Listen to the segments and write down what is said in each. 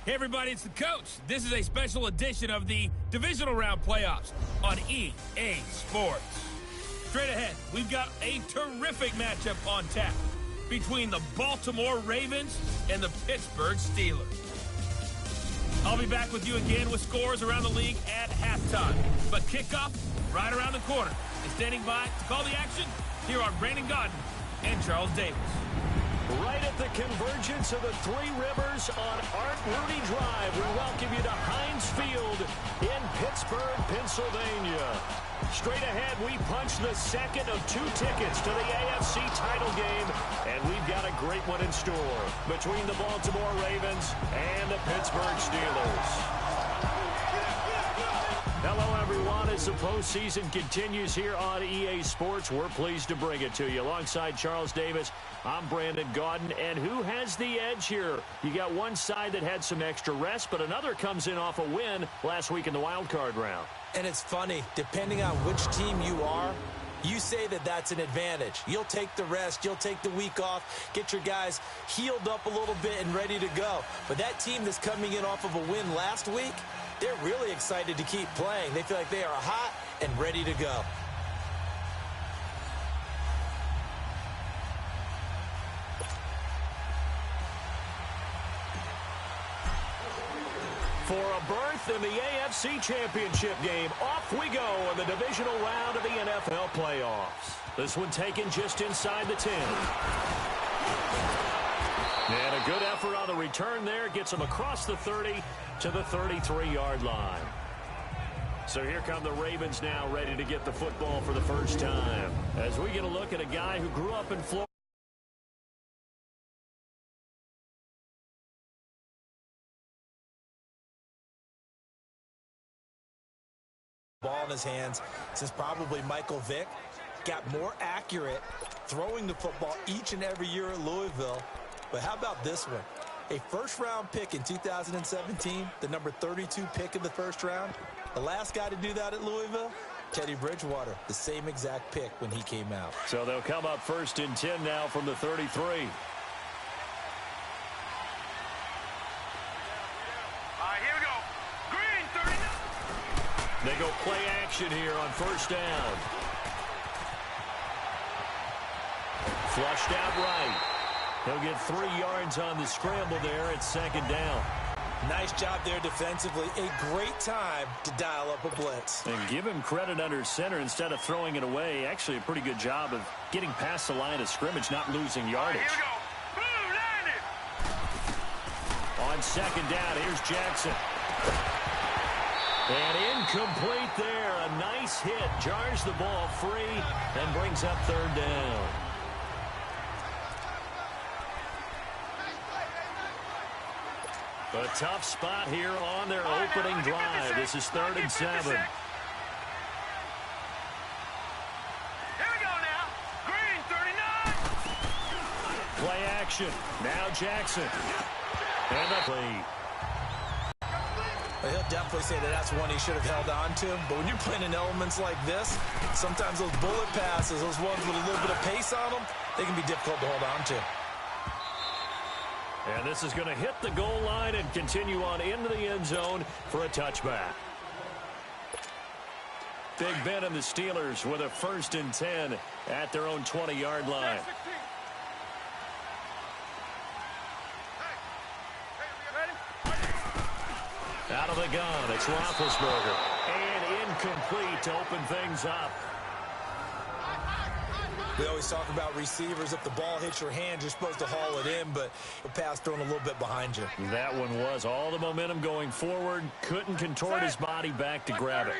Hey everybody, it's the coach. This is a special edition of the Divisional Round Playoffs on EA Sports. Straight ahead, we've got a terrific matchup on tap between the Baltimore Ravens and the Pittsburgh Steelers. I'll be back with you again with scores around the league at halftime. But kickoff right around the corner. And standing by to call the action, here are Brandon Godden and Charles Davis. Right at the convergence of the Three Rivers on Art Rooney Drive, we welcome you to Heinz Field in Pittsburgh, Pennsylvania. Straight ahead, we punch the second of 2 tickets to the AFC title game, and we've got a great one in store between the Baltimore Ravens and the Pittsburgh Steelers. Hello, everyone. As the postseason continues here on EA Sports, we're pleased to bring it to you. Alongside Charles Davis, I'm Brandon Godden. And who has the edge here? You got one side that had some extra rest, but another comes in off a win last week in the wildcard round. And it's funny, depending on which team you are, you say that that's an advantage. You'll take the rest, you'll take the week off, get your guys healed up a little bit and ready to go. But that team that's coming in off of a win last week, they're really excited to keep playing. They feel like they are hot and ready to go. For a berth in the AFC Championship game, off we go in the divisional round of the NFL playoffs. This one taken just inside the 10. And a good effort on the return there. Gets them across the 30 to the 33-yard line. So here come the Ravens now, ready to get the football for the first time. As we get a look at a guy who grew up in Florida. Ball in his hands since probably Michael Vick got more accurate throwing the football each and every year at Louisville. But how about this one? A first-round pick in 2017, the number 32 pick in the first round. The last guy to do that at Louisville, Teddy Bridgewater, the same exact pick when he came out. So they'll come up 1st and 10 now from the 33. Here we go. Green, 39. They go play action here on 1st down. Flushed out right. He'll get 3 yards on the scramble there at 2nd down. Nice job there defensively. A great time to dial up a blitz. And give him credit under center instead of throwing it away. Actually a pretty good job of getting past the line of scrimmage, not losing yardage. Here we go. Blue, 90. On 2nd down, here's Jackson. And incomplete there. A nice hit. Jars the ball free and brings up 3rd down. A tough spot here on their opening drive. This is 3rd and 7. Here we go now. Green, 39. Play action. Now Jackson. And the lead. Well, he'll definitely say that that's one he should have held on to. But when you're playing in elements like this, sometimes those bullet passes, those ones with a little bit of pace on them, they can be difficult to hold on to. And this is going to hit the goal line and continue on into the end zone for a touchback. Big Ben and the Steelers with a 1st and 10 at their own 20-yard line. Out of the gun, it's Roethlisberger. And incomplete to open things up. We always talk about receivers. If the ball hits your hand, you're supposed to haul it in, but the pass thrown a little bit behind you. That one was all the momentum going forward. Couldn't contort his body back to grab it.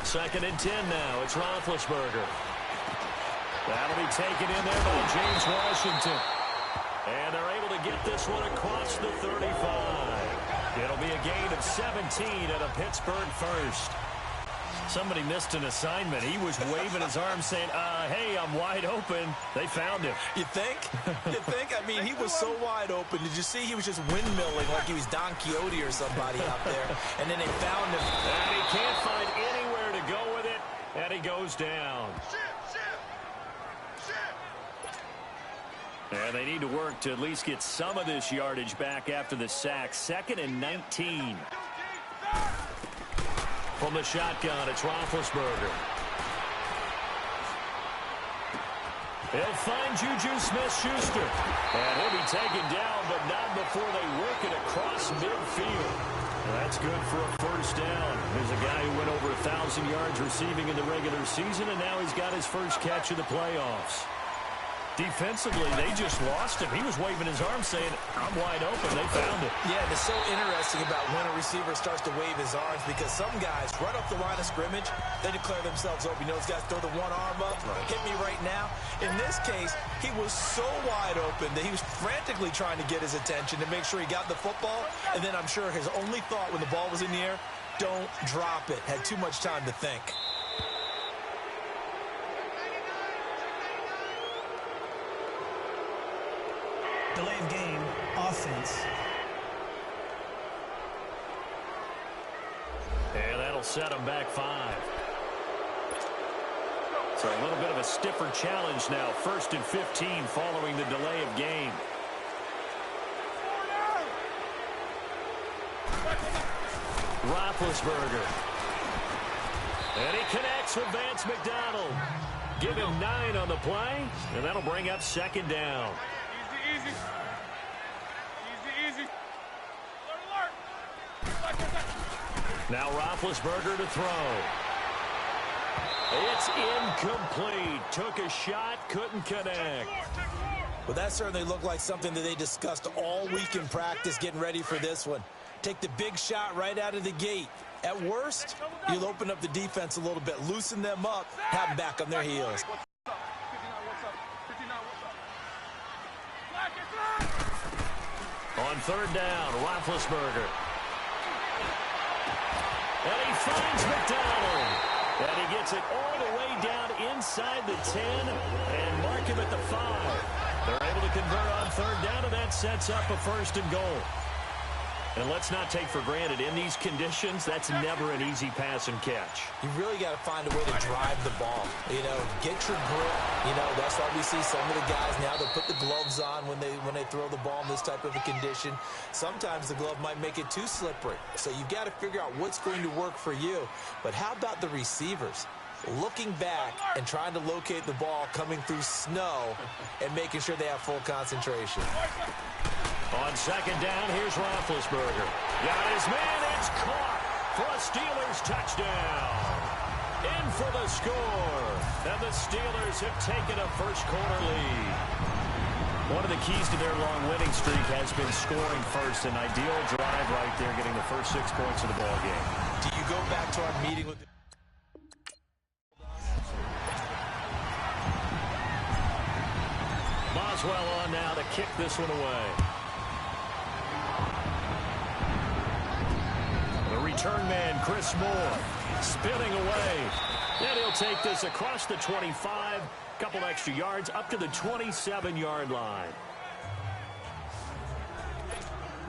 2nd and 10 now. It's Roethlisberger. That'll be taken in there by James Washington. And they're able to get this one across the 35. It'll be a gain of 17 and a Pittsburgh first. Somebody missed an assignment. He was waving his arm saying, hey, I'm wide open. They found him. You think? You think? I mean, he was so wide open. Did you see he was just windmilling like he was Don Quixote or somebody out there? And then they found him. And he can't find anywhere to go with it. And he goes down. And they need to work to at least get some of this yardage back after the sack. 2nd and 19. From the shotgun, it's Roethlisberger. He'll find Juju Smith-Schuster. And he'll be taken down, but not before they work it across midfield. Well, that's good for a first down. There's a guy who went over 1,000 yards receiving in the regular season, and now he's got his first catch of the playoffs. Defensively, they just lost him. He was waving his arm saying, I'm wide open. They found it. Yeah, and it's so interesting about when a receiver starts to wave his arms because some guys, right off the line of scrimmage, they declare themselves open. You know, those guys throw the one arm up, hit me right now. In this case, he was so wide open that he was frantically trying to get his attention to make sure he got the football. And then I'm sure his only thought when the ball was in the air, don't drop it. Had too much time to think. Delay of game, offense. And that'll set them back 5. So a little bit of a stiffer challenge now. 1st and 15 following the delay of game. Roethlisberger. And he connects with Vance McDonald. Give him 9 on the play, and that'll bring up 2nd down. Easy. Now Roethlisberger to throw. It's incomplete. Took a shot, couldn't connect. Well, that certainly looked like something that they discussed all week in practice getting ready for this one. Take the big shot right out of the gate. At worst, you'll open up the defense a little bit, loosen them up, have them back on their heels. On 3rd down, Roethlisberger. And he finds McDonald. And he gets it all the way down inside the 10 and mark him at the 5. They're able to convert on 3rd down, and that sets up a 1st and goal. And let's not take for granted, in these conditions, that's never an easy pass and catch. You really got to find a way to drive the ball. You know, get your grip. You know, that's why we see some of the guys now, they'll put the gloves on when they throw the ball in this type of a condition. Sometimes the glove might make it too slippery. So you've got to figure out what's going to work for you. But how about the receivers? Looking back and trying to locate the ball coming through snow and making sure they have full concentration. On 2nd down, here's Roethlisberger. Got his man, it's caught for a Steelers touchdown. In for the score. And the Steelers have taken a first-quarter lead. One of the keys to their long winning streak has been scoring first. An ideal drive right there, getting the first 6 points of the ball game. Do you go back to our meeting with Boswell on now to kick this one away. The return man, Chris Moore, spinning away. And he'll take this across the 25, couple extra yards, up to the 27-yard line.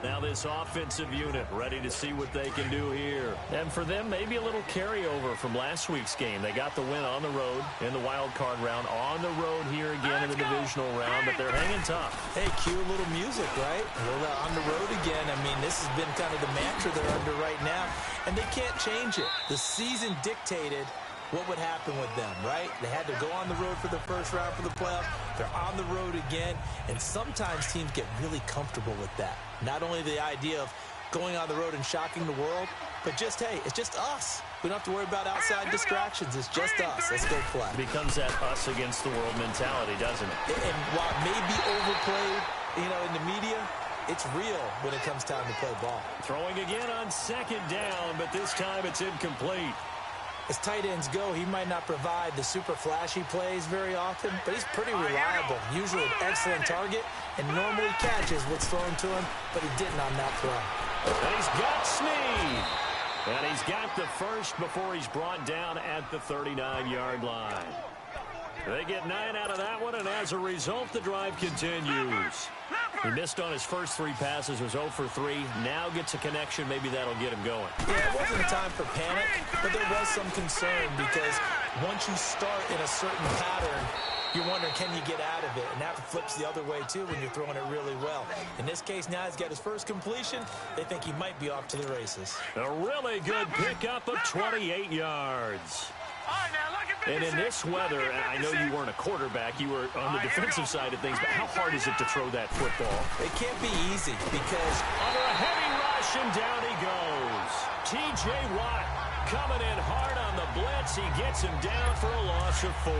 Now this offensive unit ready to see what they can do here. And for them, maybe a little carryover from last week's game. They got the win on the road in the wild card round, on the road here again in the divisional round, but they're hanging tough. Hey, cue a little music, right? Well, on the road again. I mean, this has been kind of the mantra they're under right now, and they can't change it. The season dictated what would happen with them, right? They had to go on the road for the first round for the playoffs. They're on the road again, and sometimes teams get really comfortable with that. Not only the idea of going on the road and shocking the world, but just, hey, it's just us. We don't have to worry about outside distractions. It's just us. Let's go play. It becomes that us against the world mentality, doesn't it? And while it may be overplayed, you know, in the media, it's real when it comes time to play ball. Throwing again on 2nd down, but this time it's incomplete. As tight ends go, he might not provide the super flashy plays very often, but he's pretty reliable. Usually an excellent target, and normally catches what's thrown to him, but he didn't on that throw. And he's got Snead. And he's got the first before he's brought down at the 39-yard line. They get 9 out of that one, and as a result, the drive continues. He missed on his first 3 passes, was 0 for 3. Now gets a connection. Maybe that'll get him going. Yeah, it wasn't a time for panic, but there was some concern because once you start in a certain pattern, you're wondering, can you get out of it? And that flips the other way, too, when you're throwing it really well. In this case, now he's got his first completion. They think he might be off to the races. A really good pickup of 28 yards. And in this weather, I know you weren't a quarterback. You were on the defensive side of things, but how hard is it to throw that football? It can't be easy because under a heavy rush, and down he goes. T.J. Watt coming in hard on the blitz. He gets him down for a loss of 4.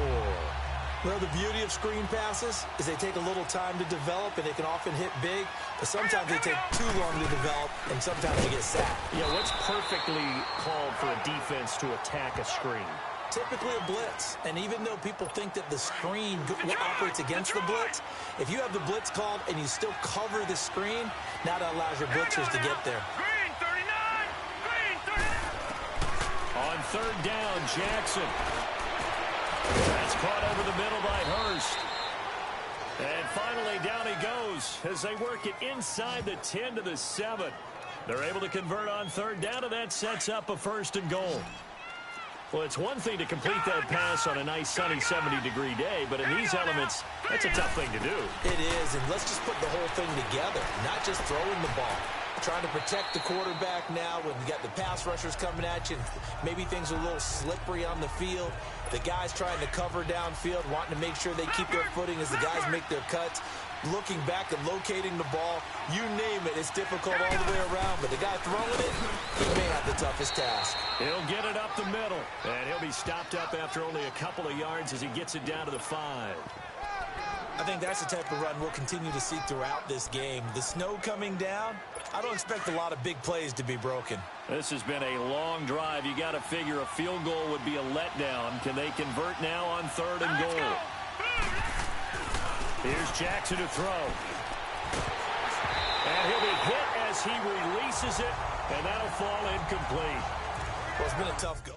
Well, the beauty of screen passes is they take a little time to develop, and they can often hit big, but sometimes they take too long to develop, and sometimes you get sacked. Yeah, what's perfectly called for a defense to attack a screen? Typically a blitz, and even though people think that the screen operates against the blitz, if you have the blitz called and you still cover the screen, now that allows your blitzers to get there. Green 39! Green 39! On third down, Jackson. That's caught over the middle by Hurst. And finally, down he goes as they work it inside the 10 to the 7. They're able to convert on third down, and that sets up a 1st and goal. Well, it's one thing to complete that pass on a nice sunny 70-degree day, but in these elements, that's a tough thing to do. It is, and let's just put the whole thing together, not just throwing the ball. Trying to protect the quarterback now when you got the pass rushers coming at you. Maybe things are a little slippery on the field. The guys trying to cover downfield, wanting to make sure they keep their footing as the guys make their cuts. Looking back and locating the ball, you name it, it's difficult all the way around. But the guy throwing it, he may have the toughest task. He'll get it up the middle, and he'll be stopped up after only a couple of yards as he gets it down to the 5. I think that's the type of run we'll continue to see throughout this game. The snow coming down, I don't expect a lot of big plays to be broken. This has been a long drive. You got to figure a field goal would be a letdown. Can they convert now on 3rd and goal? Here's Jackson to throw. And he'll be hit as he releases it, and that'll fall incomplete. Well, it's been a tough go.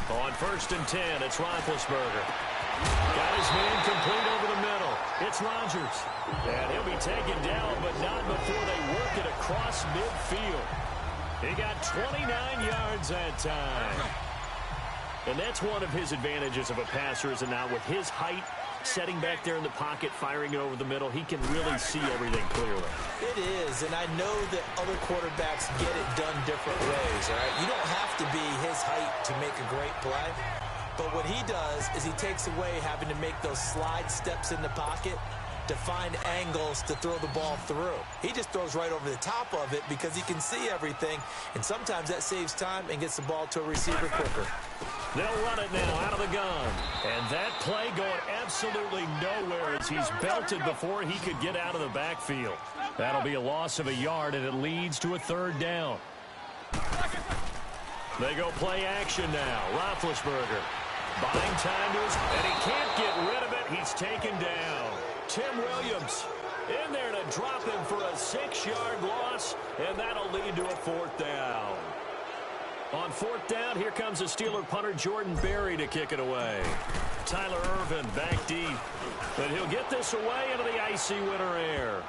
On 1st and 10, it's Roethlisberger. Got his man complete over the middle. It's Rodgers. And he'll be taken down, but not before they work it across midfield. He got 29 yards that time. And that's one of his advantages of a passer, is it not? With his height, setting back there in the pocket, firing it over the middle, he can really see everything clearly. It is, and I know that other quarterbacks get it done different ways, all right? You don't have to be his height to make a great play, but what he does is he takes away having to make those slide steps in the pocket to find angles to throw the ball through. He just throws right over the top of it because he can see everything, and sometimes that saves time and gets the ball to a receiver quicker. They'll run it now out of the gun. And that play going absolutely nowhere as he's belted before he could get out of the backfield. That'll be a loss of a yard, and it leads to a 3rd down. They go play action now. Roethlisberger buying time to his, and he can't get rid of it. He's taken down. Tim Williams in there to drop him for a 6-yard loss, and that'll lead to a 4th down. On 4th down, here comes the Steeler punter Jordan Berry to kick it away. Tyler Ervin back deep, but he'll get this away into the icy winter air.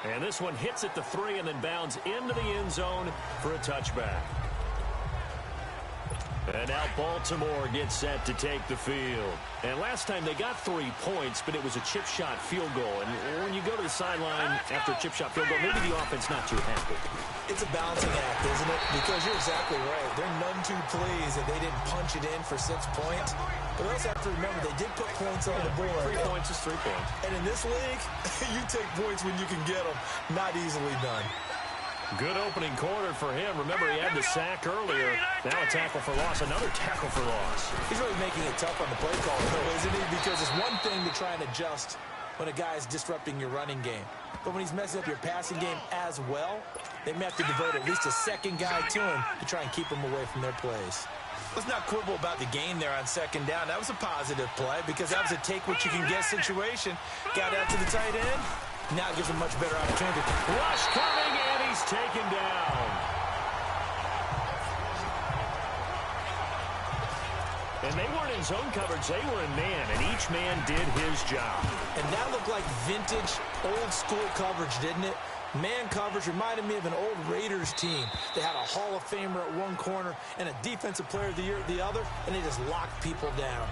And this one hits at the 3 and then bounds into the end zone for a touchback. And now Baltimore gets set to take the field. And last time they got 3 points, but it was a chip shot field goal. And when you go to the sideline after a chip shot field goal, maybe the offense not too happy. It's a balancing act, isn't it? Because you're exactly right. They're none too pleased that they didn't punch it in for 6 points. But we also have to remember they did put points on the board. 3 points is 3 points. And in this league, you take points when you can get them. Not easily done. Good opening quarter for him. Remember, he had the sack earlier. Now a tackle for loss. Another tackle for loss. He's really making it tough on the play caller, though, isn't he? Because it's one thing to try and adjust when a guy is disrupting your running game. But when he's messing up your passing game as well, they may have to devote at least a second guy to him to try and keep him away from their plays. Let's not quibble about the gain there on 2nd down. That was a positive play because that was a take-what-you-can-get situation. Got out to the tight end. Now it gives him much better opportunity. Rush coming, and he's taken down. And they weren't in zone coverage. They were in man, and each man did his job. And that looked like vintage, old-school coverage, didn't it? Man coverage reminded me of an old Raiders team. They had a Hall of Famer at one corner and a Defensive Player of the Year at the other, and they just locked people down.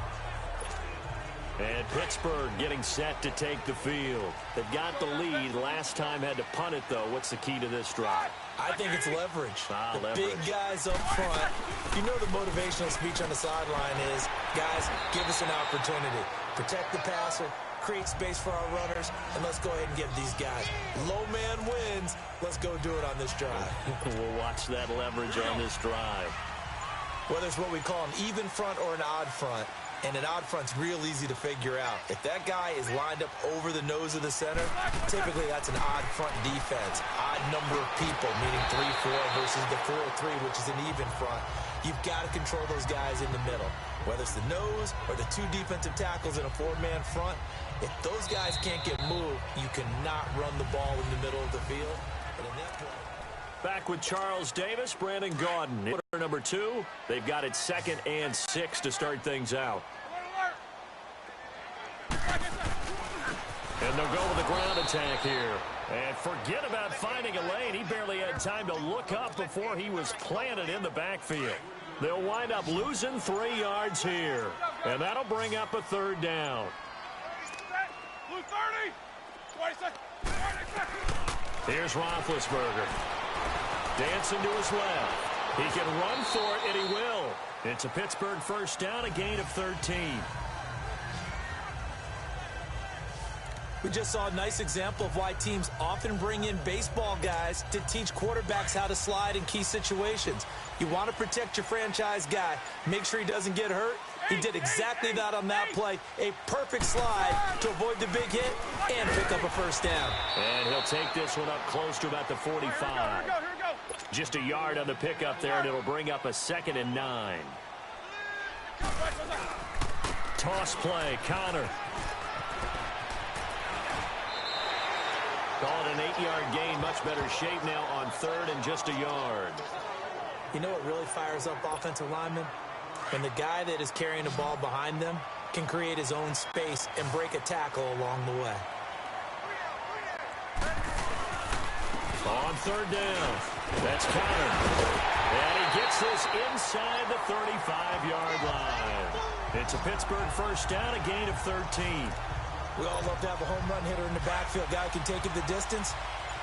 And Pittsburgh getting set to take the field. They've got the lead. Last time had to punt it, though. What's the key to this drive? I think it's leverage. The leverage. Big guys up front. You know the motivational speech on the sideline is, guys, give us an opportunity. Protect the passer, create space for our runners, and let's go ahead and give these guys. Low man wins. Let's go do it on this drive. We'll watch that leverage on this drive. Whether it's what we call an even front or an odd front, and an odd front's real easy to figure out. If that guy is lined up over the nose of the center, typically that's an odd front defense. Odd number of people, meaning 3-4 versus the 4-3, which is an even front. You've got to control those guys in the middle. Whether it's the nose or the two defensive tackles in a four-man front, if those guys can't get moved, you cannot run the ball in the middle of the field. And in that point, back with Charles Davis, Brandon Gaudin. Quarter number 2. They've got it 2nd and 6 to start things out. And they'll go with the ground attack here. And forget about finding a lane. He barely had time to look up before he was planted in the backfield. They'll wind up losing 3 yards here. And that'll bring up a 3rd down. Lose 30. 20 seconds. Here's Roethlisberger. Dancing to his left. He can run for it, and he will. It's a Pittsburgh 1st down, a gain of 13. we just saw a nice example of why teams often bring in baseball guys to teach quarterbacks how to slide in key situations. You want to protect your franchise guy. Make sure he doesn't get hurt. He did exactly that on that play. A perfect slide to avoid the big hit and pick up a 1st down. And he'll take this one up close to about the 45. Here we go. Just a yard on the pickup there, and it'll bring up a 2nd and 9. Toss play, Connor. Call it an 8-yard gain. Much better shape now on 3rd and just a yard. You know what really fires up offensive linemen? When the guy that is carrying the ball behind them can create his own space and break a tackle along the way. On 3rd down, that's Connor. And he gets this inside the 35-yard line. It's a Pittsburgh 1st down, a gain of 13. We all love to have a home run hitter in the backfield. Guy who can take it the distance.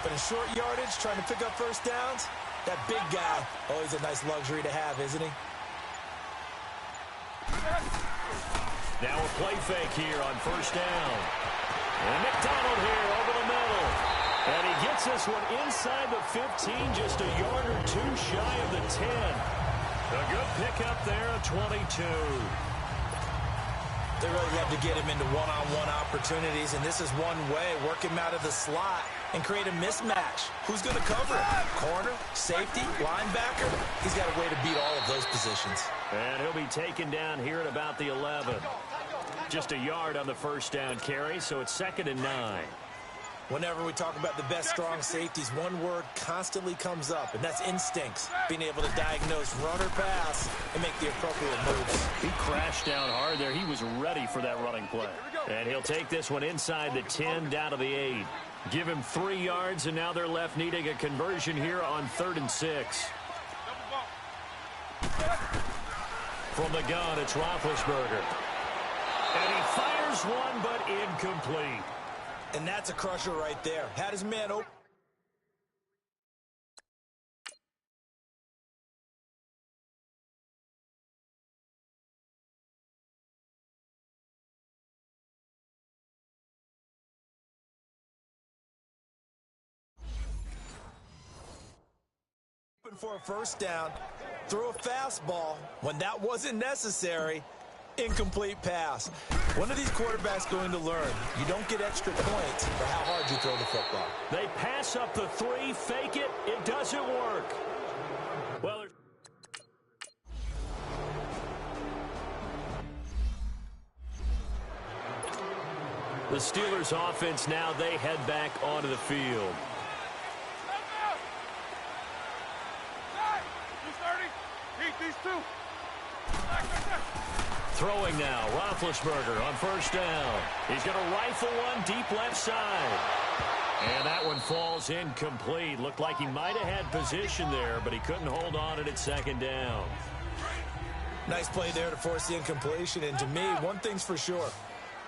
But in short yardage, trying to pick up 1st downs, that big guy, always a nice luxury to have, isn't he? Now a play fake here on 1st down. And McDonald here over the middle. And he gets this one inside the 15, just a yard or 2 shy of the 10. A good pickup there, a 22. They really love to get him into one-on-one opportunities, and this is one way. Work him out of the slot and create a mismatch. Who's going to cover it? Corner, safety, linebacker? He's got a way to beat all of those positions. And he'll be taken down here at about the 11. Just a yard on the 1st down carry, so it's 2nd and 9. Whenever we talk about the best strong safeties, one word constantly comes up, and that's instincts. Being able to diagnose run or pass and make the appropriate moves. He crashed down hard there. He was ready for that running play. And he'll take this one inside the 10 down to the 8. Give him 3 yards, and now they're left needing a conversion here on 3rd and 6. From the gun, it's Roethlisberger. And he fires one, but incomplete. And that's a crusher right there. Had his man open. For a 1st down, threw a fastball when that wasn't necessary. Incomplete pass. When are these quarterbacks going to learn? You don't get extra points for how hard you throw the football. They pass up the 3, fake it. It doesn't work. Well, the Steelers offense now, they head back onto the field. Lose 30. Heat these 2. Throwing now, Roethlisberger on first down. He's going to rifle one deep left side. And that one falls incomplete. Looked like he might have had position there, but he couldn't hold on at second down. Nice play there to force the incompletion. And to me, one thing's for sure.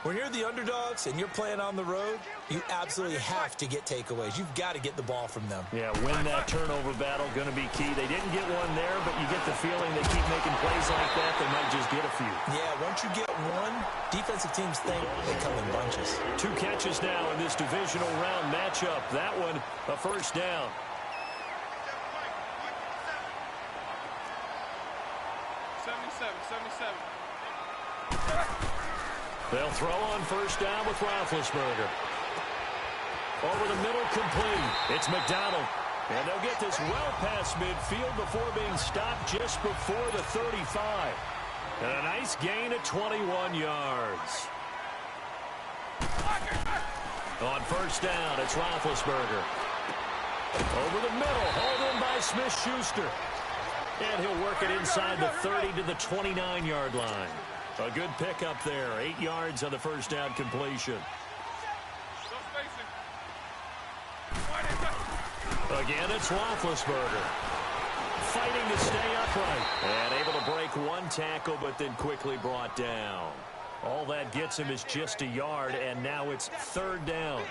When you're the underdogs and you're playing on the road, you absolutely have to get takeaways. You've got to get the ball from them. Yeah, win that turnover battle, going to be key. They didn't get one there, but you get the feeling they keep making plays like that, they might just get a few. Yeah, once you get one, defensive teams think they come in bunches. 2 catches now in this divisional round matchup. That one, a first down. They'll throw on first down with Roethlisberger. Over the middle, complete. It's McDonald. And they'll get this well past midfield before being stopped just before the 35. And a nice gain of 21 yards. On first down, it's Roethlisberger. Over the middle, hauled in by Smith-Schuster. And he'll work it inside the 30 to the 29-yard line. A good pickup there. 8 yards on the first down completion. Again, it's Roethlisberger. Fighting to stay upright. And able to break one tackle, but then quickly brought down. All that gets him is just a yard, and now it's third down.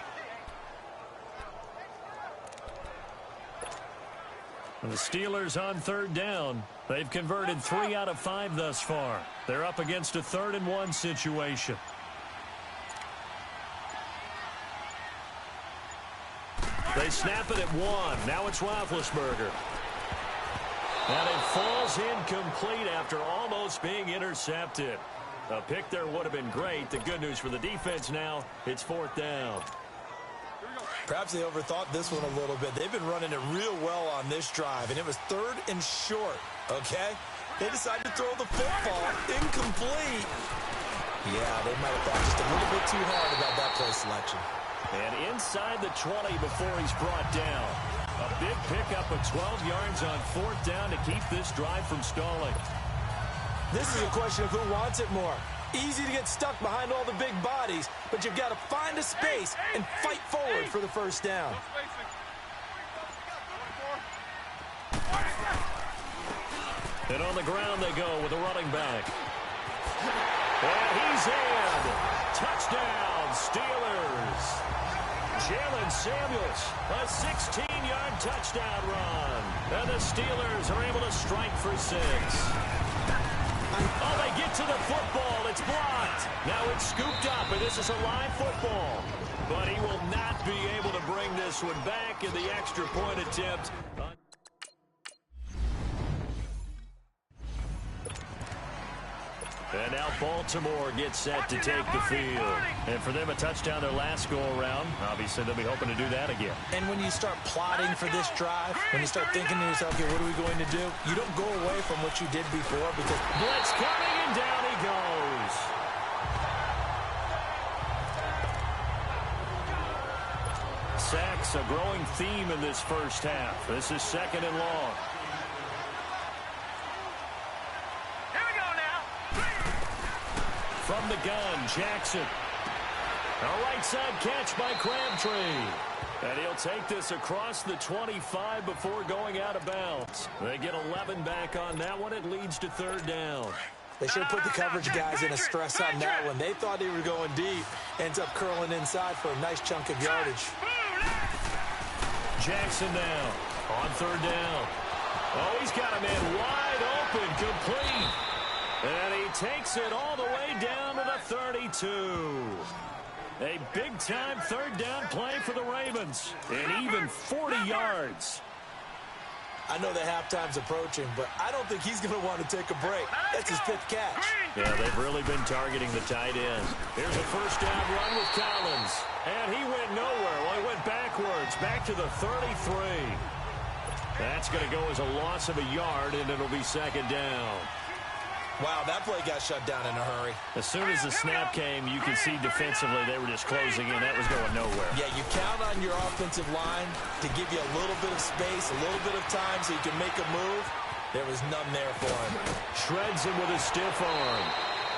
The Steelers on third down. They've converted 3 out of 5 thus far. They're up against a 3rd-and-1 situation. They snap it at 1. Now it's Roethlisberger. And it falls incomplete after almost being intercepted. A pick there would have been great. The good news for the defense now, it's 4th down. Perhaps they overthought this one a little bit. They've been running it real well on this drive, and it was 3rd and short, okay? They decided to throw the football incomplete. Yeah, they might have thought just a little bit too hard about that play selection. And inside the 20 before he's brought down. A big pickup of 12 yards on 4th down to keep this drive from stalling. This is a question of who wants it more. Easy to get stuck behind all the big bodies, but you've got to find a space and fight forward for the first down. And on the ground they go with a running back. And he's in. Touchdown, Steelers. Jalen Samuels, a 16-yard touchdown run. And the Steelers are able to strike for 6. Oh, they get to the football. It's blocked. Now it's scooped up, and this is a live football. But he will not be able to bring this one back in the extra point attempt. And now Baltimore gets set to take the field. And for them, a touchdown their last go-around. Obviously, they'll be hoping to do that again. And when you start plotting for this drive, when you start thinking to yourself, okay, what are we going to do? You don't go away from what you did before because blitz coming, and down he goes. Sacks, a growing theme in this first half. This is 2nd and long. From the gun, Jackson. A right side catch by Crabtree. And he'll take this across the 25 before going out of bounds. They get 11 back on that one. It leads to 3rd down. They should have put the coverage guys in a stress on that one. They thought they were going deep. Ends up curling inside for a nice chunk of yardage. Jackson now on 3rd down. Oh, he's got a man wide open, complete. And he takes it all the way down to the 32. A big-time 3rd down play for the Ravens. And even 40 yards. I know the halftime's approaching, but I don't think he's going to want to take a break. That's his 5th catch. Yeah, they've really been targeting the tight end. Here's a first down run with Collins. And he went nowhere. Well, he went backwards, back to the 33. That's going to go as a loss of a yard, and it'll be 2nd down. Wow, that play got shut down in a hurry. As soon as the snap came, you could see defensively they were just closing in. That was going nowhere. Yeah, you count on your offensive line to give you a little bit of space, a little bit of time so you can make a move. There was none there for him. Shreds him with a stiff arm.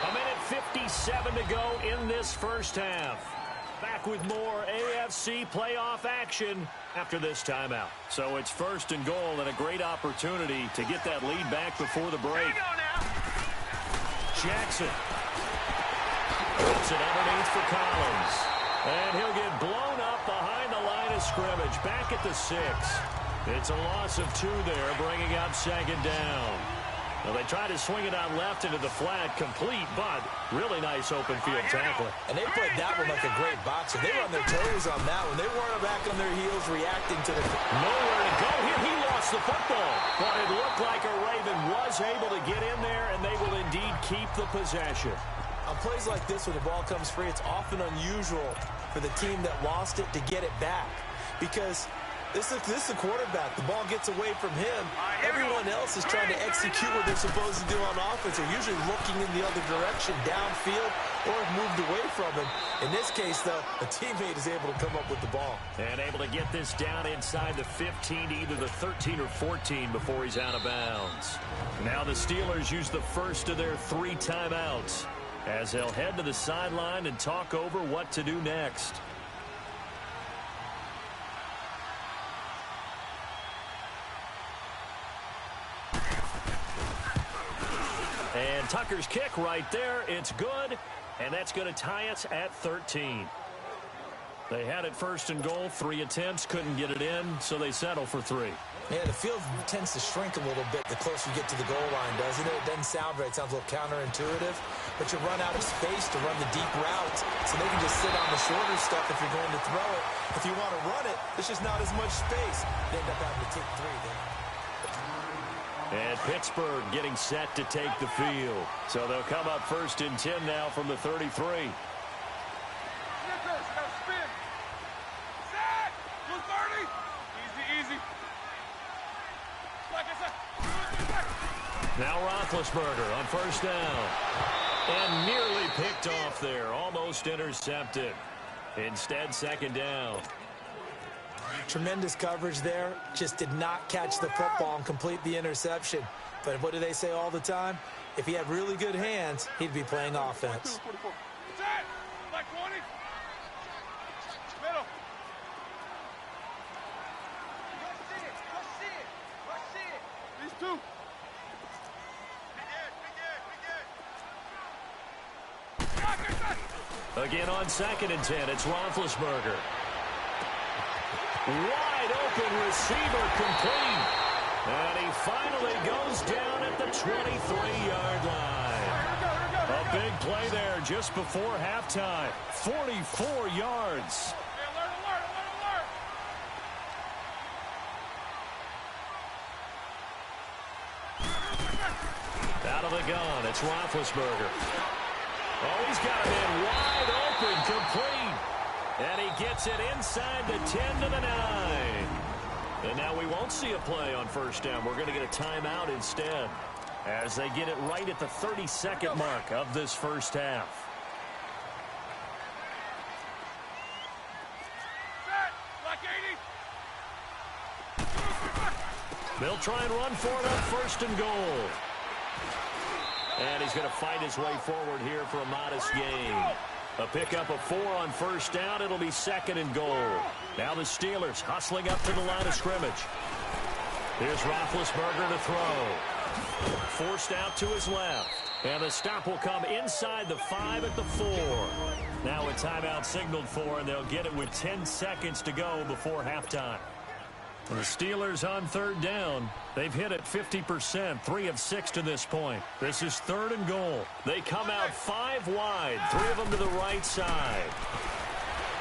A minute 57 to go in this first half. Back with more AFC playoff action after this timeout. So it's first and goal and a great opportunity to get that lead back before the break. Jackson. Puts it underneath for Collins. And he'll get blown up behind the line of scrimmage. Back at the 6. It's a loss of 2 there, bringing up second down. Well, they tried to swing it out left into the flat, complete, but really nice open field tackling. And they played that one like a great boxer. They were on their toes on that one. They weren't back on their heels reacting to the... Nowhere to go here. He lost the football. But it looked like a Raven was able to get in there, and they will indeed keep the possession. On plays like this where the ball comes free, it's often unusual for the team that lost it to get it back. Because... This is the quarterback. The ball gets away from him. Everyone else is trying to execute what they're supposed to do on offense. They're usually looking in the other direction, downfield, or have moved away from him. In this case, though, a teammate is able to come up with the ball. And able to get this down inside the 15 to either the 13 or 14 before he's out of bounds. Now the Steelers use the first of their 3 timeouts as they'll head to the sideline and talk over what to do next. And Tucker's kick right there. It's good, and that's going to tie us at 13. They had it first and goal, 3 attempts, couldn't get it in, so they settle for 3. Yeah, the field tends to shrink a little bit the closer you get to the goal line, doesn't it? It doesn't sound right. It sounds a little counterintuitive, but you run out of space to run the deep routes, so they can just sit on the shorter stuff if you're going to throw it. If you want to run it, there's just not as much space. They end up having to take 3 there. And Pittsburgh getting set to take the field. So they'll come up first and 10 now from the 33. Now Roethlisberger on first down. And nearly picked off there. Almost intercepted. Instead, second down. Tremendous coverage there. Just did not catch the football and complete the interception. But what do they say all the time? If he had really good hands, he'd be playing offense. Like 20. Middle. Rush it. These 2. Again on second and 10, it's Roethlisberger. Wide open receiver complete. And he finally goes down at the 23-yard line. A big play there just before halftime. 44 yards. Alert. Out of the gun, it's Roethlisberger. Oh, he's got it in wide open, complete. And he gets it inside the 10 to the 9. And now we won't see a play on first down. We're going to get a timeout instead as they get it right at the 32nd mark of this first half. Like 80. They'll try and run for it on first and goal. And he's going to fight his way forward here for a modest gain. A pickup of 4 on first down. It'll be second and goal. Now the Steelers hustling up to the line of scrimmage. Here's Roethlisberger to throw. Forced out to his left. And the stop will come inside the 5 at the 4. Now a timeout signaled for, and they'll get it with 10 seconds to go before halftime. The Steelers on third down. They've hit it 50%, 3 of 6 to this point. This is third and goal. They come out 5 wide, 3 of them to the right side.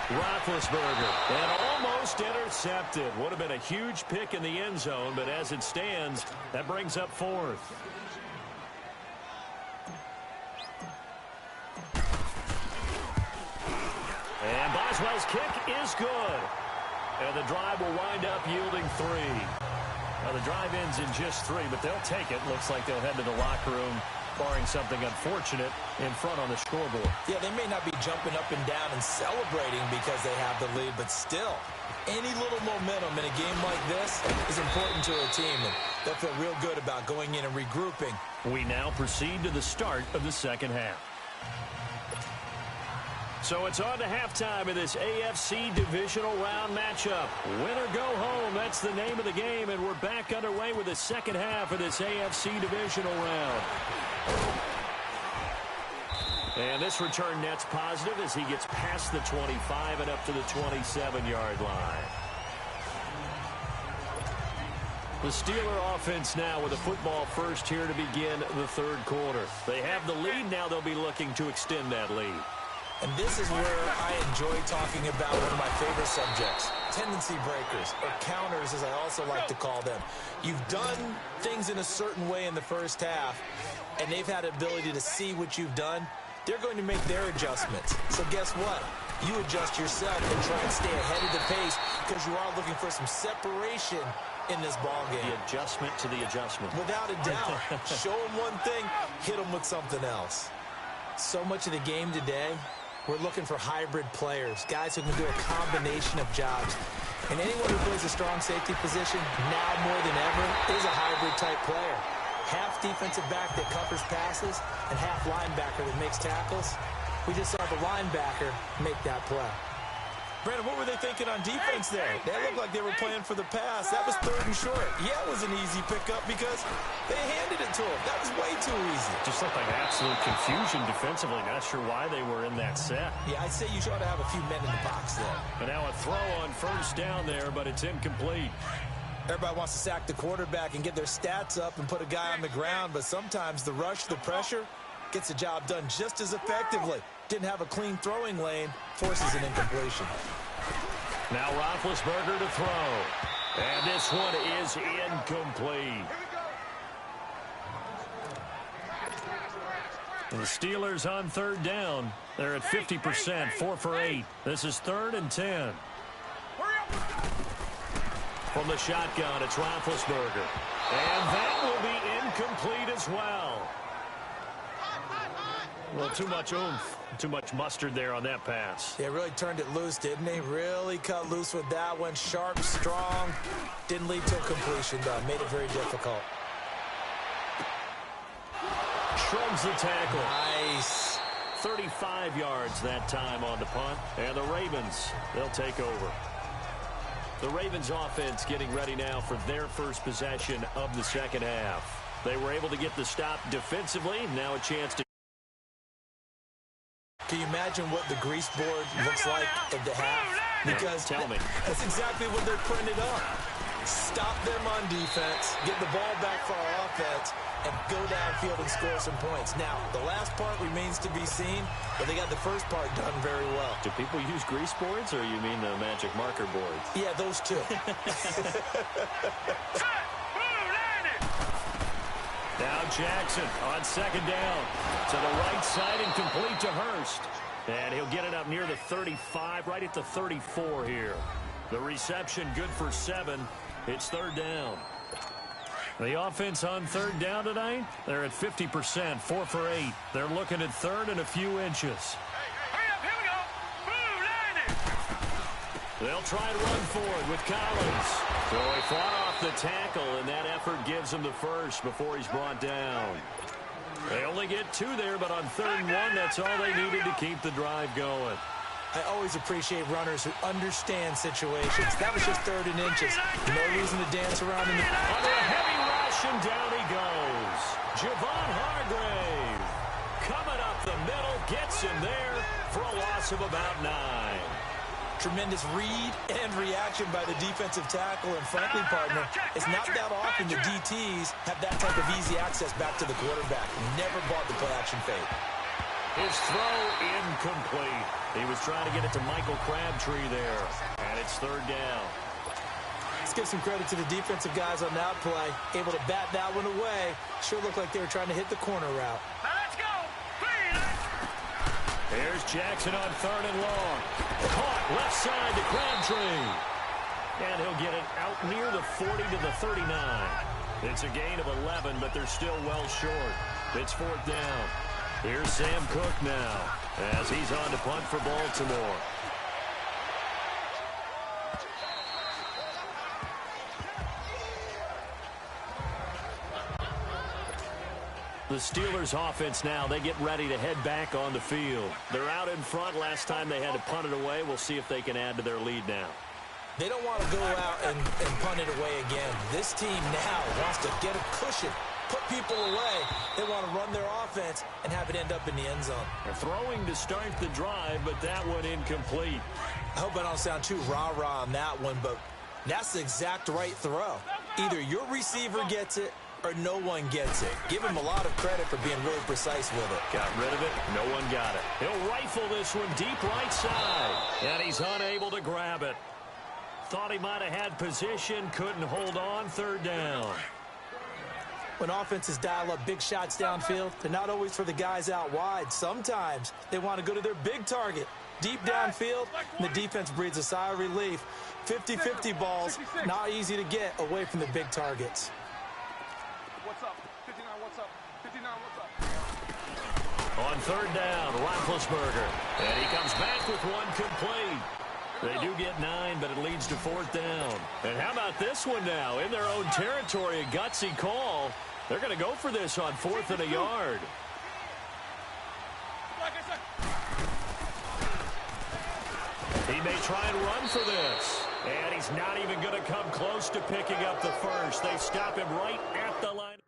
Roethlisberger, and almost intercepted. Would have been a huge pick in the end zone, but as it stands, that brings up 4th. And Boswell's kick is good. And the drive will wind up yielding 3. Now the drive ends in just 3, but they'll take it. Looks like they'll head to the locker room, barring something unfortunate in front on the scoreboard. Yeah, they may not be jumping up and down and celebrating because they have the lead, but still, Any little momentum in a game like this is important to a team, and they'll feel real good about going in and regrouping. We now proceed to the start of the second half. So it's on to halftime of this AFC Divisional Round matchup. Win or go home, that's the name of the game, and we're back underway with the second half of this AFC Divisional Round. And this return net's positive as he gets past the 25 and up to the 27-yard line. The Steeler offense now with a football first here to begin the third quarter. They have the lead. Now they'll be looking to extend that lead. And this is where I enjoy talking about one of my favorite subjects, tendency breakers, or counters as I also like to call them. You've done things in a certain way in the first half, and they've had the ability to see what you've done. They're going to make their adjustments. So guess what? You adjust yourself and try and stay ahead of the pace because you are looking for some separation in this ball game. The adjustment to the adjustment. Without a doubt. Show them one thing, hit them with something else. So much of the game today, we're looking for hybrid players, guys who can do a combination of jobs. And anyone who plays a strong safety position, now more than ever, is a hybrid-type player. Half defensive back that covers passes and half linebacker that makes tackles. We just saw the linebacker make that play. Brandon, what were they thinking on defense there? They looked like they were playing for the pass. That was 3rd and short. Yeah, it was an easy pickup because they handed it to him. That was way too easy. Just looked like absolute confusion defensively. Not sure why they were in that set. Yeah, I'd say you ought to have a few men in the box there. And now a throw on first down there, but it's incomplete. Everybody wants to sack the quarterback and get their stats up and put a guy on the ground, but sometimes the rush, the pressure, gets the job done just as effectively. Didn't have a clean throwing lane, forces an incompletion. Now Roethlisberger to throw. And this one is incomplete. And the Steelers on 3rd down. They're at 50%, 4 for 8. This is 3rd and 10. From the shotgun, it's Roethlisberger. And that will be incomplete as well. Well, too much oomph, too much mustard there on that pass. They really turned it loose, didn't they? Really cut loose with that one. Sharp, strong. Didn't lead to a completion, though. Made it very difficult. Shrugs the tackle. Nice. 35 yards that time on the punt. And the Ravens, they'll take over. The Ravens offense getting ready now for their first possession of the second half. They were able to get the stop defensively. Now a chance to... Can you imagine what the grease board looks like at the half? Because tell me. That's exactly what they're printed up. Stop them on defense, get the ball back for our offense, and go downfield and score some points. Now, the last part remains to be seen, but they got the first part done very well. Do people use grease boards, or you mean the magic marker boards? Yeah, those two. Now Jackson on 2nd down. To the right side and complete to Hurst. And he'll get it up near the 35, right at the 34 here. The reception good for 7. It's 3rd down. The offense on 3rd down tonight, they're at 50%, 4 for 8. They're looking at 3rd and a few inches. They'll try and run forward with Collins. So he fought off the tackle, and that effort gives him the first before he's brought down. They only get 2 there, but on 3rd and 1, that's all they needed to keep the drive going. I always appreciate runners who understand situations. That was just 3rd and inches. No reason to dance around in the... Under a heavy rush, and down he goes. Javon Hargrave coming up the middle, gets him there for a loss of about 9. Tremendous read and reaction by the defensive tackle, and frankly, partner, it's not that often the DTs have that type of easy access back to the quarterback. Never bought the play-action fade. His throw incomplete. He was trying to get it to Michael Crabtree there, and it's 3rd down. Let's give some credit to the defensive guys on that play. Able to bat that one away. Sure looked like they were trying to hit the corner route. Here's Jackson on 3rd and long. Caught left side to Crabtree. And he'll get it out near the 40 to the 39. It's a gain of 11, but they're still well short. It's 4th down. Here's Sam Cook now as he's on to punt for Baltimore. The Steelers offense now, they get ready to head back on the field. They're out in front. Last time they had to punt it away. We'll see if they can add to their lead now. They don't want to go out and punt it away again. This team now wants to get a cushion, put people away. They want to run their offense and have it end up in the end zone. They're throwing to start the drive, but that one incomplete. I hope I don't sound too rah-rah on that one, but that's the exact right throw. Either your receiver gets it or no one gets it. Give him a lot of credit for being really precise with it. Got rid of it. No one got it. He'll rifle this one deep right side. And he's unable to grab it. Thought he might have had position. Couldn't hold on. Third down. When offenses dial up big shots downfield, they're not always for the guys out wide. Sometimes they want to go to their big target. Deep downfield, and the defense breathes a sigh of relief. 50-50 balls, not easy to get away from the big targets. What's up? 59, what's up? 59, what's up? On third down, Roethlisberger. And he comes back with one complete. They do get 9, but it leads to fourth down. And how about this one now? In their own territory, a gutsy call. They're going to go for this on 4th and a yard. He may try and run for this. And he's not even going to come close to picking up the first. They stop him right at the line.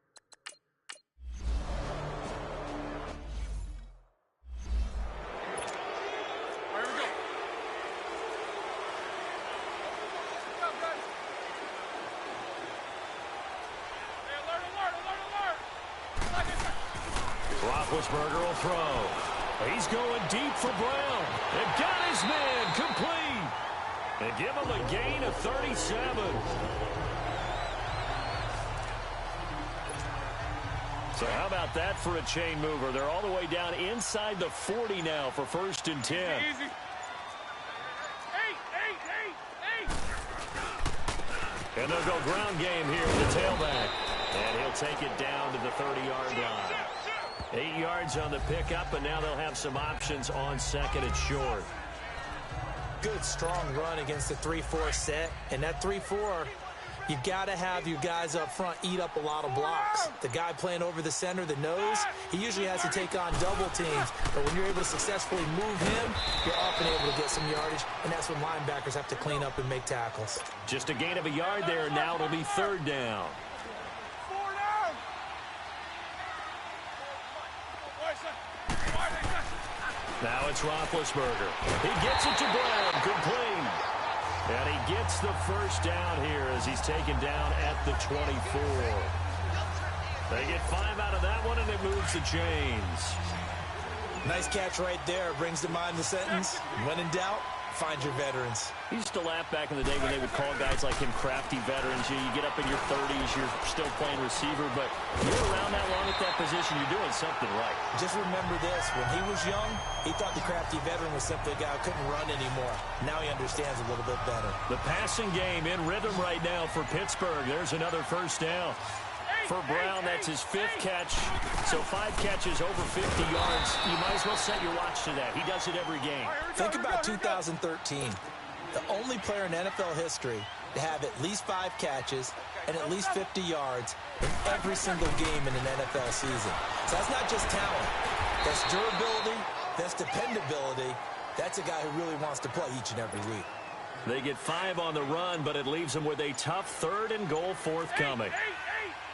Roethlisberger will throw. He's going deep for Brown. And got his man complete. And give him a gain of 37. So how about that for a chain mover? They're all the way down inside the 40 now for 1st and 10. Easy. Eight. And they'll go ground game here with the tailback. And he'll take it down to the 30-yard line. 8 yards on the pickup, and now they'll have some options on 2nd and short. Good, strong run against the 3-4 set. And that 3-4, you've got to have your guys up front eat up a lot of blocks. The guy playing over the center, the nose, he usually has to take on double teams. But when you're able to successfully move him, you're often able to get some yardage, and that's when linebackers have to clean up and make tackles. Just a gain of a yard there, and now it'll be 3rd down. Now it's Roethlisberger. He gets it to Brown, complete. And he gets the first down here as he's taken down at the 24. They get 5 out of that one, and it moves the chains. Nice catch right there. Brings to mind the sentence, when in doubt, find your veterans. He used to laugh back in the day when they would call guys like him crafty veterans. You get up in your 30s, you're still playing receiver, but you're around that long at that position, you're doing something right. Just remember this, when he was young, he thought the crafty veteran was simply a guy who couldn't run anymore. Now he understands a little bit better. The passing game in rhythm right now for Pittsburgh. There's another first down. For Brown, that's his 5th catch. So 5 catches over 50 yards. You might as well set your watch to that. He does it every game. Think about 2013. The only player in NFL history to have at least 5 catches and at least 50 yards in every single game in an NFL season. So that's not just talent. That's durability. That's dependability. That's a guy who really wants to play each and every week. They get 5 on the run, but it leaves them with a tough 3rd and goal forthcoming.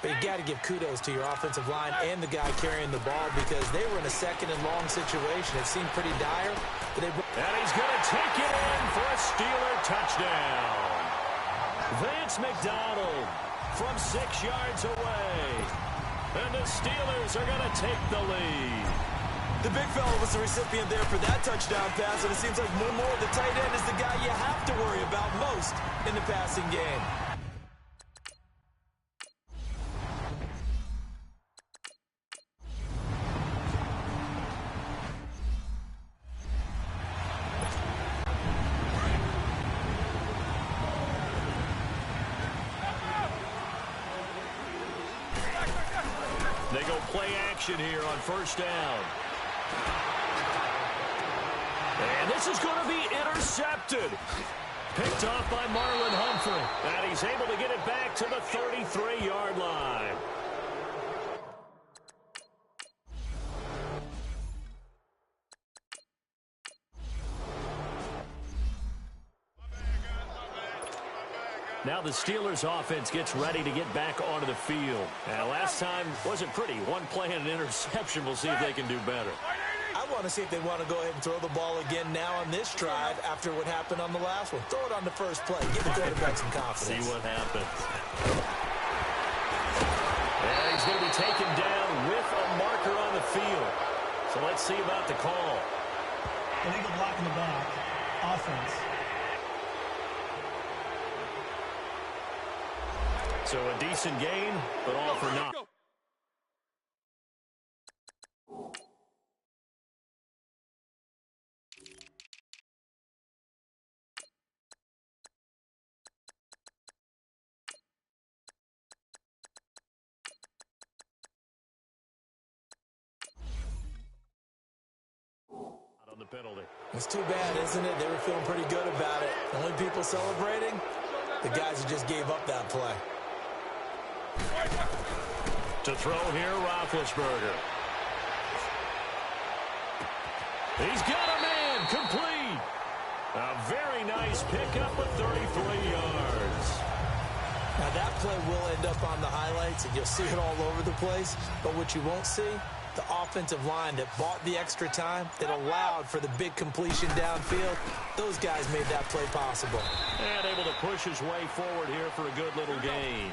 But you got to give kudos to your offensive line and the guy carrying the ball because they were in a 2nd and long situation. It seemed pretty dire. But and he's going to take it in for a Steeler touchdown. Vance McDonald from 6 yards away. And the Steelers are going to take the lead. The big fella was the recipient there for that touchdown pass, and it seems like more and more the tight end is the guy you have to worry about most in the passing game. They go play action here on 1st down. And this is going to be intercepted. Picked off by Marlon Humphrey. And he's able to get it back to the 33-yard line. Now the Steelers offense gets ready to get back onto the field. And last time wasn't pretty. One play and an interception. We'll see if they can do better. I want to see if they want to go ahead and throw the ball again now on this drive after what happened on the last one. Throw it on the first play. Give the quarterback some confidence. See what happens. And he's going to be taken down with a marker on the field. So let's see about the call. Illegal block in the back. Offense. So a decent gain, but all for naught. On the penalty. It's too bad, isn't it? They were feeling pretty good about it. The only people celebrating, the guys who just gave up that play. To throw here, Roethlisberger. He's got a man, complete. A very nice pickup of 33 yards. Now that play will end up on the highlights, and you'll see it all over the place. But what you won't see, the offensive line that bought the extra time, that allowed for the big completion downfield, those guys made that play possible. And able to push his way forward here for a good little gain.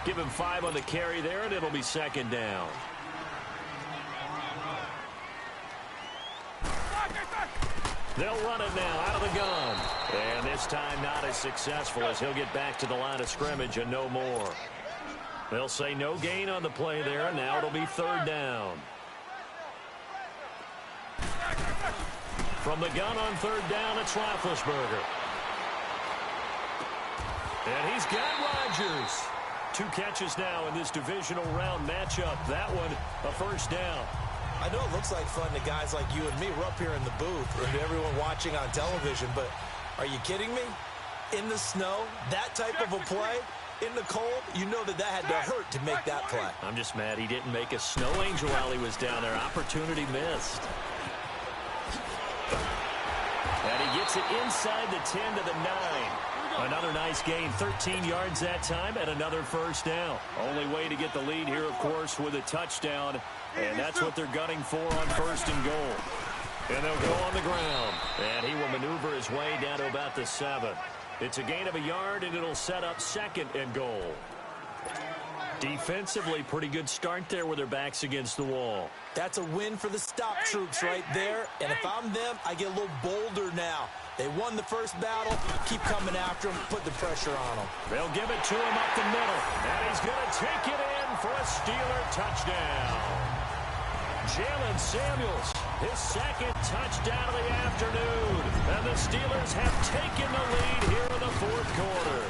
Give him 5 on the carry there, and it'll be second down. They'll run it now out of the gun. And this time not as successful as he'll get back to the line of scrimmage and no more. They'll say no gain on the play there, and now it'll be third down. From the gun on third down, it's Roethlisberger. And he's got Rodgers. 2 catches now in this divisional round matchup. That one, a first down. I know it looks like fun to guys like you and me. We're up here in the booth and to everyone watching on television, but are you kidding me? In the snow, that type of a play, in the cold, you know that had to hurt to make that play. I'm just mad he didn't make a snow angel while he was down there. Opportunity missed. And he gets it inside the 10 to the 9. Another nice gain, 13 yards that time, and another first down. Only way to get the lead here, of course, with a touchdown, and that's what they're gunning for on first and goal. And they'll go on the ground, and he will maneuver his way down to about the 7. It's a gain of a yard, and it'll set up second and goal. Defensively, pretty good start there with their backs against the wall. That's a win for the stop troops right there, and if I'm them, I get a little bolder now. They won the first battle. Keep coming after him. Put the pressure on him. They'll give it to him up the middle. And he's going to take it in for a Steeler touchdown. Jalen Samuels, his second touchdown of the afternoon. And the Steelers have taken the lead here in the fourth quarter.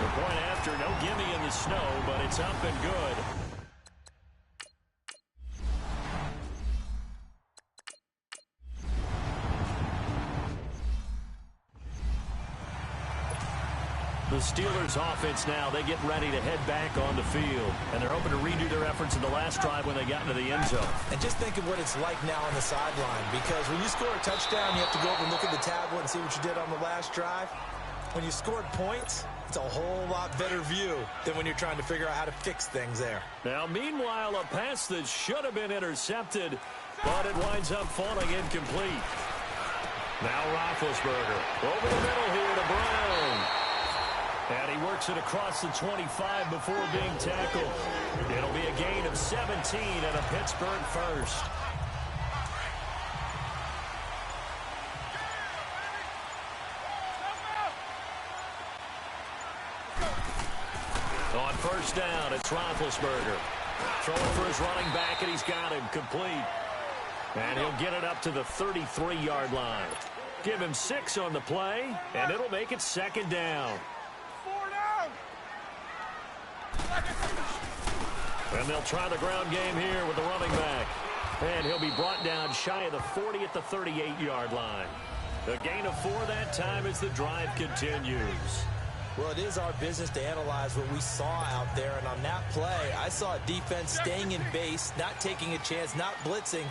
The point after, no gimme in the snow, but it's up and good. The Steelers offense now, they get ready to head back on the field. And they're hoping to redo their efforts in the last drive when they got into the end zone. And just think of what it's like now on the sideline. Because when you score a touchdown, you have to go over and look at the tablet and see what you did on the last drive. When you scored points, it's a whole lot better view than when you're trying to figure out how to fix things there. Now, meanwhile, a pass that should have been intercepted, but it winds up falling incomplete. Now Roethlisberger over the middle here to Brown. And he works it across the 25 before being tackled. It'll be a gain of 17 and a Pittsburgh first. On first down, it's Roethlisberger. Throwing for his running back, and he's got him complete. And he'll get it up to the 33-yard line. Give him 6 on the play, and it'll make it second down. And they'll try the ground game here with the running back. And he'll be brought down shy of the 40 at the 38-yard line. A gain of 4 that time as the drive continues. Well, it is our business to analyze what we saw out there. And on that play, I saw a defense staying in base, not taking a chance, not blitzing,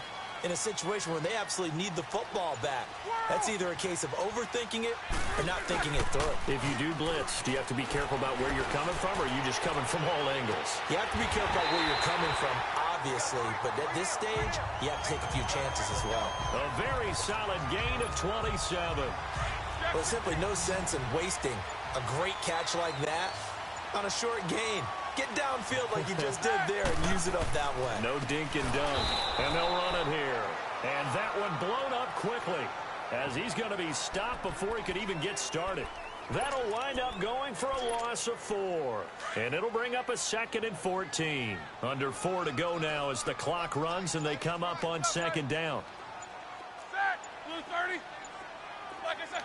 in a situation where they absolutely need the football back. That's either a case of overthinking it or not thinking it through. If you do blitz, do you have to be careful about where you're coming from, or are you just coming from all angles? You have to be careful about where you're coming from, obviously, but at this stage, you have to take a few chances as well. A very solid gain of 27. Well, there's simply no sense in wasting a great catch like that on a short gain. Get downfield like you just did there and use it up that way. No dink and dunk. And they'll run it here. And that one blown up quickly as he's going to be stopped before he could even get started. That'll wind up going for a loss of 4. And it'll bring up a 2nd and 14. Under 4 to go now as the clock runs and they come up on 2nd down. Set. Blue 30. Like I said.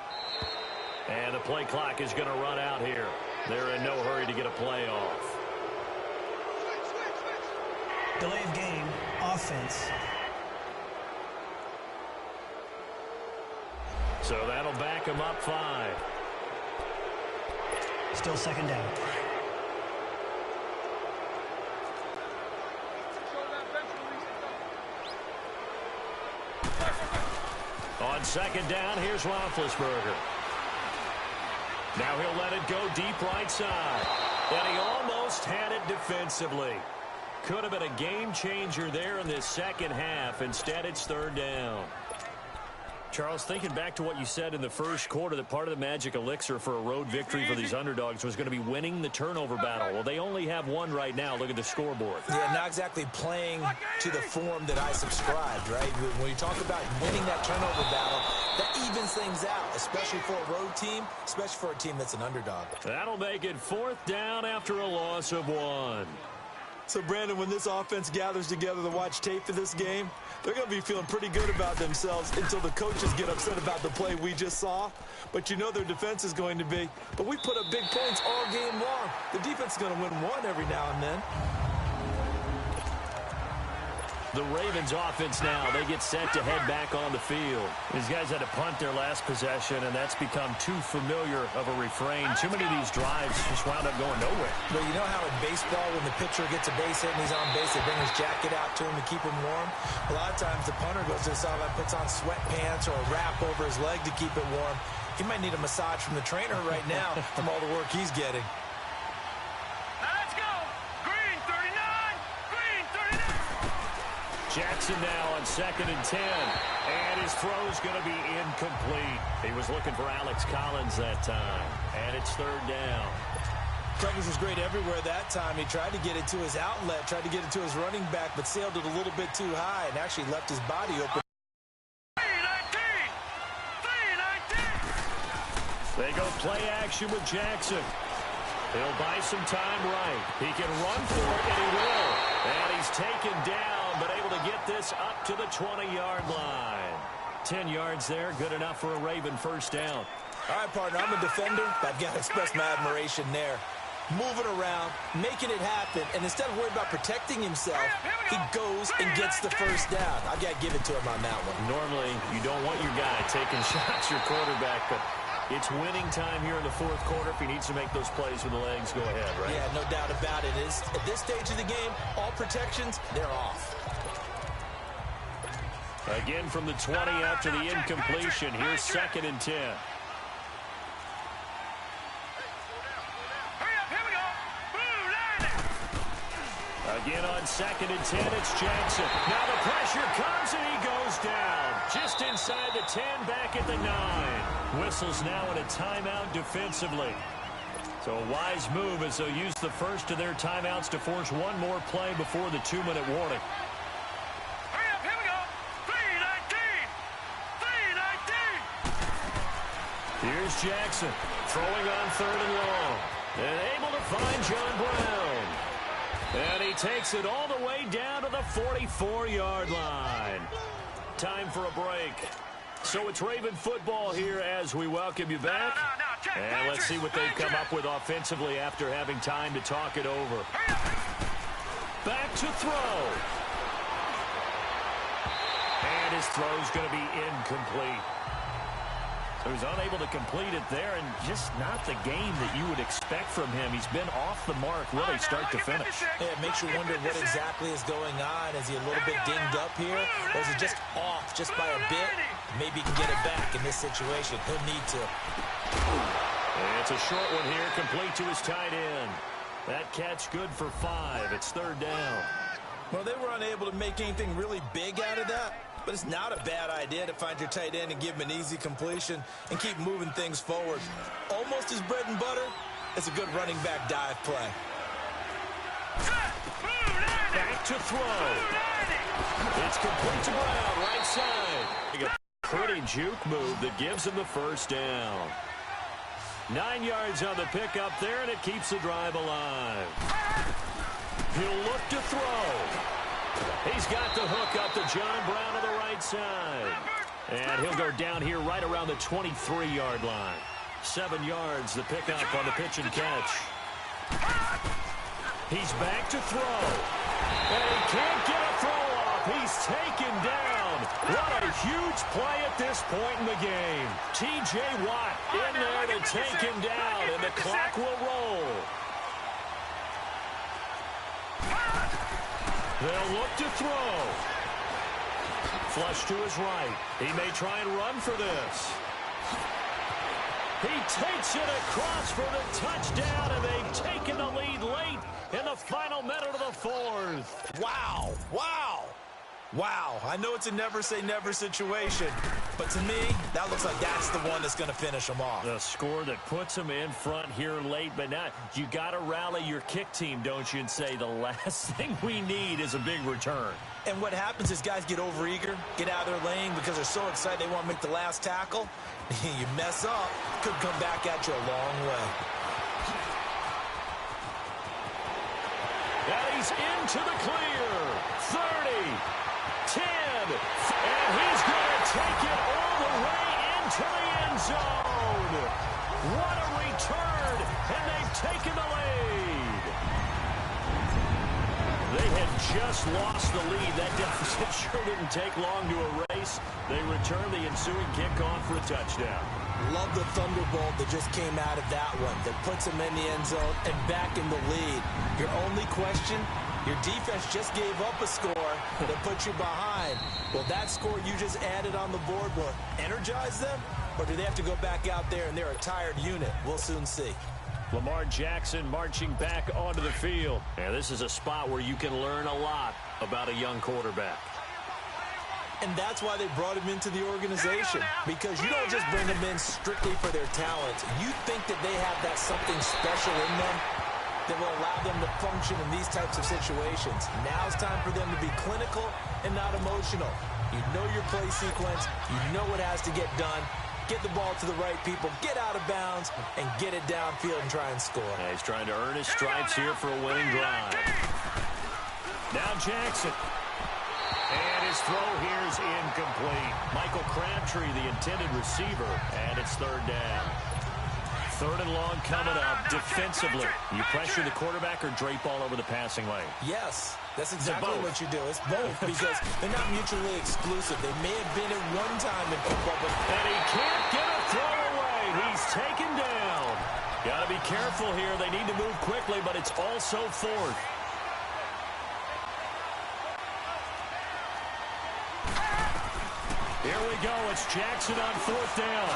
And the play clock is going to run out here. They're in no hurry to get a play off. Delay of game, offense. So that'll back him up 5. Still 2nd down. On 2nd down, here's Roethlisberger. Now he'll let it go deep right side. And he almost had it defensively. Could have been a game changer there in this second half. Instead, it's 3rd down. Charles, thinking back to what you said in the first quarter, that part of the magic elixir for a road victory for these underdogs was going to be winning the turnover battle. Well, they only have one right now. Look at the scoreboard. Yeah, not exactly playing to the form that I subscribed, right? When you talk about winning that turnover battle, that evens things out, especially for a road team, especially for a team that's an underdog. That'll make it 4th down after a loss of 1. So, Brandon, when this offense gathers together to watch tape for this game, they're going to be feeling pretty good about themselves until the coaches get upset about the play we just saw. But you know their defense is going to be. But we put up big points all game long. The defense is going to win one every now and then. The Ravens offense now, they get set to head back on the field. These guys had to punt their last possession, and that's become too familiar of a refrain. Too many of these drives just wound up going nowhere. Well, you know how in baseball, when the pitcher gets a base hit and he's on base, they bring his jacket out to him to keep him warm? A lot of times the punter goes to the sideline, puts on sweatpants or a wrap over his leg to keep it warm. He might need a massage from the trainer right now from all the work he's getting. Jackson now on 2nd and 10. And his throw's going to be incomplete. He was looking for Alex Collins that time. And it's 3rd down. Douglas was great everywhere that time. He tried to get it to his outlet, tried to get it to his running back, but sailed it a little bit too high and actually left his body open. They go play action with Jackson. He'll buy some time right. He can run for it, and he will. And he's taken down, but able to get this up to the 20-yard line. 10 yards there, good enough for a Raven 1st down. All right, partner, I'm a defender, but I've got to express my admiration there. Moving around, making it happen, and instead of worrying about protecting himself, he goes and gets the 1st down. I've got to give it to him on that one. Normally, you don't want your guy taking shots, your quarterback, but it's winning time here in the 4th quarter. If he needs to make those plays with the legs, go ahead, right? Yeah, no doubt about it. At this stage of the game, all protections, they're off. Again from the 20 after the incompletion. Here's 2nd and 10. Again on 2nd and 10, it's Jackson. Now the pressure comes and he goes down. Just inside the 10, back at the 9. Whistles now in a timeout defensively. So a wise move as they'll use the first of their timeouts to force one more play before the 2-minute warning. Here we go. 3-19. Here's Jackson throwing on 3rd and long. And able to find John Brown. And he takes it all the way down to the 44-yard line. Time for a break. So it's Raven football here as we welcome you back. And let's see what they've come up with offensively after having time to talk it over. Back to throw. And his throw's going to be incomplete. who's unable to complete it there, and just not the game that you would expect from him. He's been off the mark really start to finish. Yeah, it makes you wonder what exactly is going on. Is he a little bit dinged up here, or is it just off just by a bit? Maybe he can get it back in this situation. He'll need to. It's a short one here, complete to his tight end. That catch good for 5. It's third down. Well, they were unable to make anything really big out of that. But it's not a bad idea to find your tight end and give him an easy completion and keep moving things forward. Almost his bread and butter. It's a good running back dive play. Back to throw. It's complete to Brown, right side. A pretty juke move that gives him the first down. 9 yards on the pickup there, and it keeps the drive alive. He'll look to throw. He's got the hook up to John Brown on the right side. And he'll go down here right around the 23-yard line. 7 yards, the pickup on the pitch and catch. He's back to throw. And he can't get a throw off. He's taken down. What a huge play at this point in the game. T.J. Watt in there to take him down, and the clock will roll. They'll look to throw. Flush to his right. He may try and run for this. He takes it across for the touchdown, and they've taken the lead late in the final minute of the fourth. Wow. Wow. Wow. I know it's a never-say-never situation, but to me, that looks like that's the one that's going to finish them off. The score that puts them in front here late, but now you got to rally your kick team, don't you, and say the last thing we need is a big return. And what happens is guys get overeager, get out of their lane because they're so excited they want to make the last tackle. You mess up, could come back at you a long way. And he's into the clear. 30. 10, and he's going to take it all the way into the end zone. What a return, and they've taken the lead. They had just lost the lead. That deficit sure didn't take long to erase. They return the ensuing kickoff for a touchdown. Love the thunderbolt that just came out of that one that puts them in the end zone and back in the lead. Your only question, your defense just gave up a score that put you behind. Well, that score you just added on the board will energize them, or do they have to go back out there and they're a tired unit? We'll soon see. Lamar Jackson marching back onto the field. And this is a spot where you can learn a lot about a young quarterback. And that's why they brought him into the organization, because you don't just bring them in strictly for their talent. You think that they have that something special in them that will allow them to function in these types of situations. Now it's time for them to be clinical and not emotional. You know your play sequence. You know what has to get done. Get the ball to the right people, get out of bounds, and get it downfield and try and score. Yeah, he's trying to earn his stripes here for a winning drive. Now Jackson. And his throw here is incomplete. Michael Crabtree, the intended receiver, and it's third down. Third and long coming up defensively. You pressure the quarterback or drape all over the passing lane? Yes, that's exactly what you do. It's both because they're not mutually exclusive. They may have been at one time in football, but... And he can't get a throw away. He's taken down. Got to be careful here. They need to move quickly, but it's also fourth. Here we go. It's Jackson on fourth down.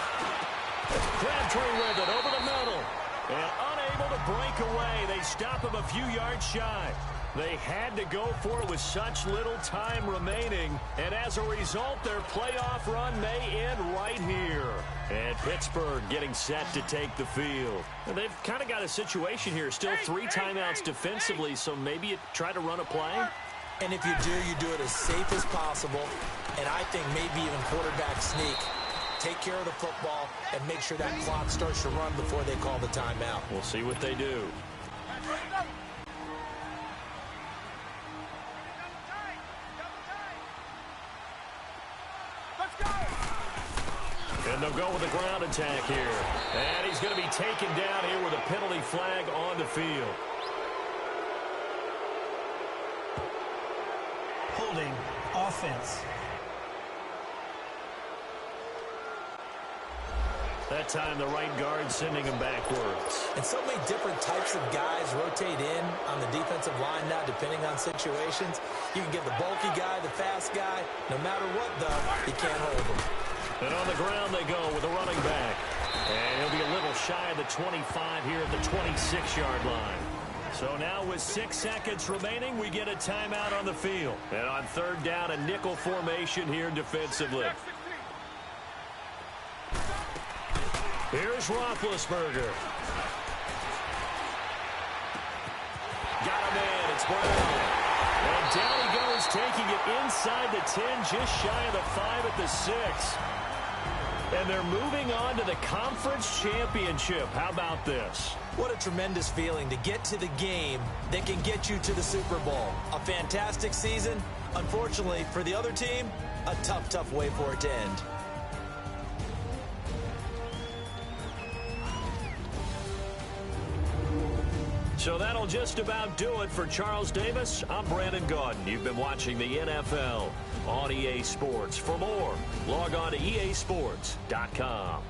Crabtree with it over the middle. And unable to break away. They stop him a few yards shy. They had to go for it with such little time remaining. And as a result, their playoff run may end right here. And Pittsburgh getting set to take the field. And they've kind of got a situation here. Still 3 timeouts defensively, so maybe you try to run a play. And if you do it as safe as possible. And I think maybe even quarterback sneak. Take care of the football and make sure that clock starts to run before they call the timeout. We'll see what they do. And they'll go with a ground attack here. And he's going to be taken down here with a penalty flag on the field. That time the right guard sending him backwards. And so many different types of guys rotate in on the defensive line now, depending on situations. You can get the bulky guy, the fast guy. No matter what, though, you can't hold him. And on the ground they go with a running back. And he'll be a little shy of the 25 here at the 26-yard line. So now with 6 seconds remaining, we get a timeout on the field. And on third down, a nickel formation here defensively. Here's Roethlisberger. Got him in. It's Brown. And down he goes, taking it inside the 10, just shy of the 5 at the 6. And they're moving on to the conference championship. How about this? What a tremendous feeling to get to the game that can get you to the Super Bowl. A fantastic season. Unfortunately, for the other team, a tough, tough way for it to end. So that'll just about do it for Charles Davis. I'm Brandon Gaudin. You've been watching the NFL on EA Sports. For more, log on to easports.com.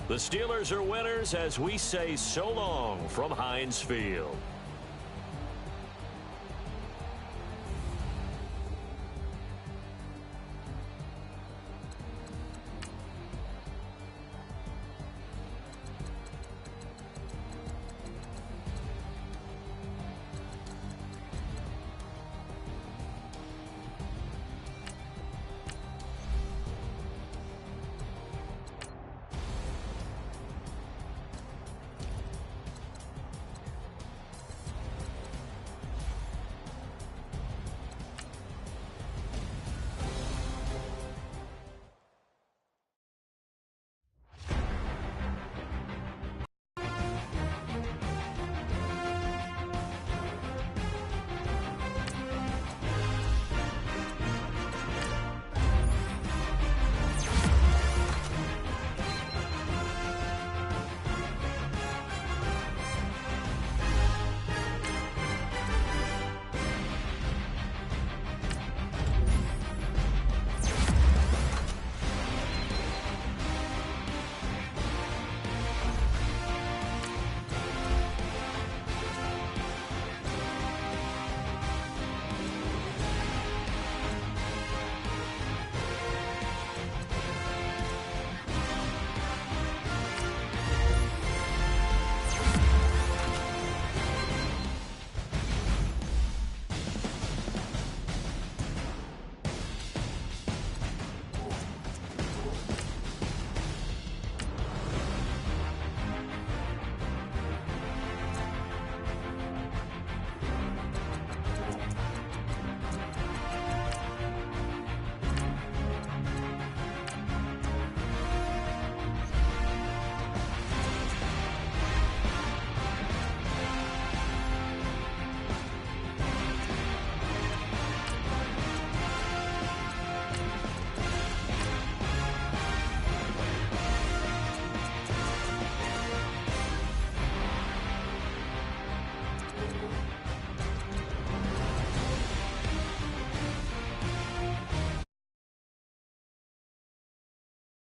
The Steelers are winners as we say so long from Heinz Field.